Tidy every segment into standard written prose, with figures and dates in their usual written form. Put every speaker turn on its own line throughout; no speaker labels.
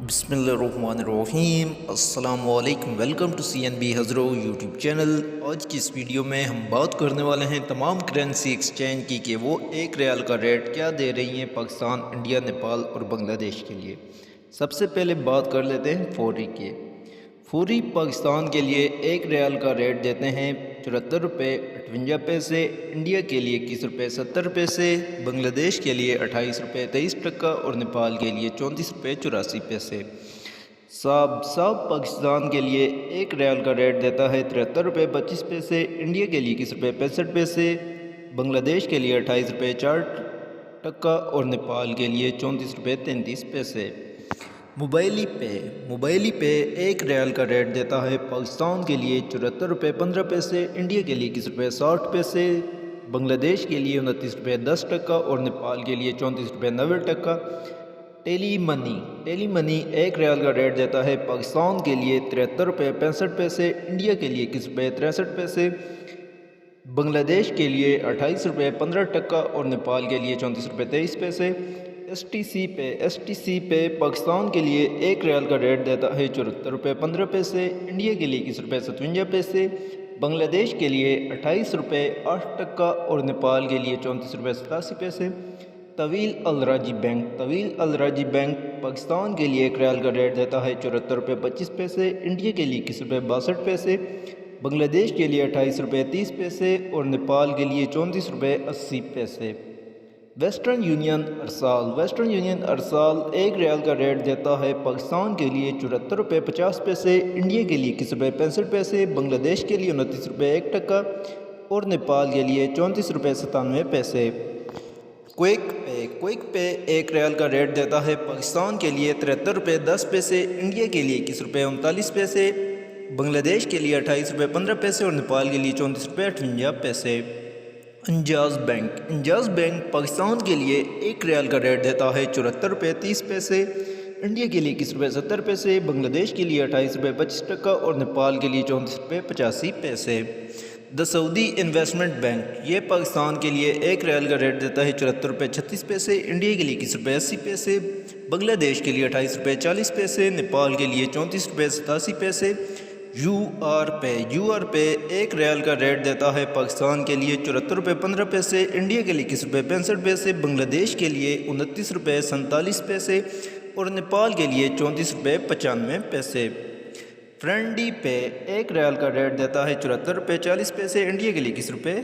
बिस्मिल्लाहिर्रहमानिर्रहीम। अस्सलाम वालेकुम। Welcome to CNB Hazro YouTube channel. आज की इस वीडियो में हम बात करने वाले हैं तमाम करेंसी एक्सचेंज की कि वो एक रियाल का रेट क्या दे रही हैं पाकिस्तान, इंडिया, नेपाल और बांग्लादेश के लिए। सबसे पहले बात कर लेते हैं फौरी के। फौरी पाकिस्तान के लिए एक रियाल का रेट देते हैं 74 रुपये 58 पैसे, इंडिया के लिए 21 रुपये 70 पैसे, बांग्लादेश के लिए 28 रुपये 23 टका और नेपाल के लिए 34 रुपये 84 पैसे। साब पाकिस्तान के लिए एक रियाल का रेट देता है 73 रुपये 25 पैसे, इंडिया के लिए 21 रुपये 65 पैसे, बांग्लादेश के लिए 28 रुपये 4 टका और नेपाल के लिए 34 रुपये 33 पैसे। मोबाइली पे एक रियाल का रेट देता है पाकिस्तान के लिए 74 रुपये 15 पैसे, इंडिया के लिए 21 रुपये 60 पैसे, बांग्लादेश के लिए 29 रुपये 10 टका और नेपाल के लिए 34 रुपये 90 टका। टेली मनी एक रियाल का रेट देता है पाकिस्तान के लिए 73 रुपये 65 पैसे, इंडिया के लिए 21 रुपये 63 पैसे, बांग्लादेश के लिए 28 रुपये 15 टका और नेपाल के लिए 34 रुपये 23 पैसे। STC पे पाकिस्तान के लिए एक रियाल का रेट देता है 74 रुपये 15 पैसे, इंडिया के लिए 21 रुपये 57 पैसे, बांग्लादेश के लिए 28 रुपये 8 टका और नेपाल के लिए 34 रुपये 87 पैसे। तवील अल राजी बैंक पाकिस्तान के लिए एक रियाल का रेट देता है 74 रुपये 25 पैसे, इंडिया के लिए 21 रुपये 62 पैसे, बांग्लादेश के लिए 28 रुपये 30 पैसे और नेपाल के लिए 34 रुपये 80 पैसे। वेस्टर्न यूनियन अरसाल एक रियाल का रेट देता है पाकिस्तान के लिए 74 रुपये 50 पैसे, इंडिया के लिए 21 रुपये 65 पैसे, बांग्लादेश के लिए 29 रुपये 1 टका और नेपाल के लिए 34 रुपये 97 पैसे। क्विक पे एक रियाल का रेट देता है पाकिस्तान के लिए 73 रुपये 10 पैसे, इंडिया के लिए 21 रुपये 39 पैसे, बांग्लादेश के लिए 28 रुपये 15 पैसे और नेपाल के लिए 34 रुपये 58 पैसे। इंजाज बैंक पाकिस्तान के लिए एक रियाल का रेट देता है 74 रुपये 30 पैसे, इंडिया के लिए 21 रुपये 70 पैसे, बांग्लादेश के लिए 28 रुपये 25 टका और नेपाल के लिए 34 रुपये 85 पैसे। द सऊदी इन्वेस्टमेंट बैंक ये पाकिस्तान के लिए एक रियाल का रेट देता है 74 रुपये 36 पैसे, इंडिया के लिए 21 रुपये 80 पैसे, बांग्लादेश के लिए 28 रुपये 40 पैसे, नेपाल के लिए 34 रुपये 87 पैसे। यूआर पे एक रियाल का रेट देता है पाकिस्तान के लिए 74 रुपये 15 पैसे, इंडिया के लिए 21 रुपये 65 पैसे, बांग्लादेश के लिए 29 रुपये 47 पैसे और नेपाल के लिए 34 रुपये 95 पैसे। फ्रेंडी पे एक रियाल का रेट देता है 74 रुपये 40 पैसे, इंडिया के लिए 21 रुपये।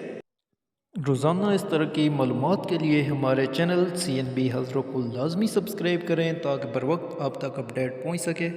रोज़ाना इस तरह की मालूमात के लिए हमारे चैनल CNB हज़रों को लाजमी सब्सक्राइब करें ताकि बर वक्त आप तक अपडेट पहुँच सके।